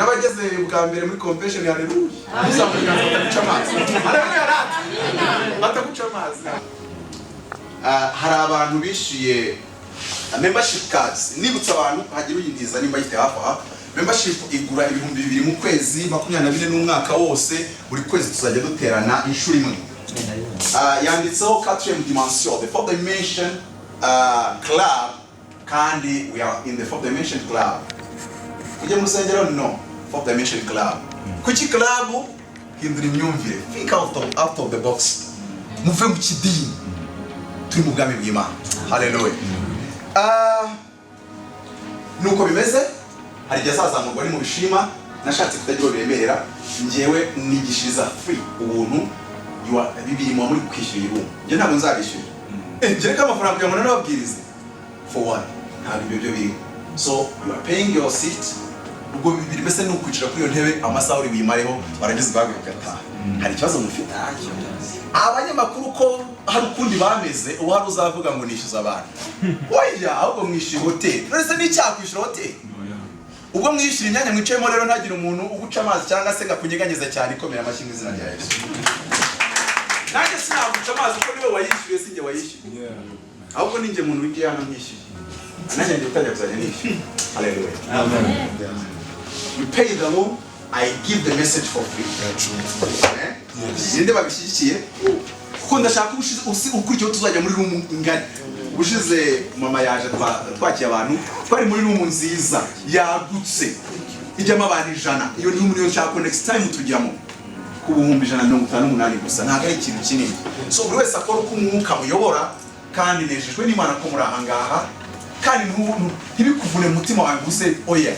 n'abageze bwa mbere muri convention haleluya uzamuka bataguca amazi haleluya bataguca amazi hari abantu bishiye membership cards nibutsa abantu hagira uyindiza nimba yite hafa membership igura 2000 mu kwezi 24 n'umwaka wose buri kwezi tuzajya duterana inshuro imwe yanditseho 4th dimension the 4th dimension club kandi we are in the 4th dimension club uje musengero no 4th dimension club kuki club hindura imyumvire think out of the box muve mu kidini turi mu bwami bw'Imana haleluya nuko bimeze hari cyazazamurwa ni mu bishima nashatse kutagira biremerera ngewe nigishiriza free ubuntu bibiri mu muri kwishyura irungu nge ntabwo nzabishyura nge ka amafaranga kugira ngo nababwirize for what ntabwo ibyo biri so you are paying your seat ubwo bibiri bese no kwicara kuri iyo ntebe amasaha uri wimareho baragize bagwe gataha hari ikibazo mufite abanyamakuru ko hari ukundi bameze uwo hari uzavuga ngo nishyuza abantu oya ahubwo mwishyura hoteli rese n'icyakwishyura hoteli ubwo mwishyura imyanya mwicayemo rero ntagira umuntu uguca amazi cyangwa se ngakunyeganyeza cyane ikomera amashyi mu izina rya Yesu nanjye sinaguca amazi kuko niwe wayishyuye sinjye wayishyuye ahubwo ninjye muntu w'igihe hano mwishyuye nanjye ndi gutangira kuzajya nishyuye haleluya amen you pay the loan I give the message for free ninde babishyigikiye kuko ndashaka ukurikiyeho tuzajya muri room ingari ubushize mama yaje twakiye abantu twari muri room nziza yagutse ijyamo abantu 100 iyo room niyo nshaka next time tujyamo ku 158 gusa ntabwo ari ikintu kinini so buri wese akora uko umwuka muyobora kandi nejejwe n'Imana ko muri ahangaha kandi ntibikuvune umutima wawe guse oya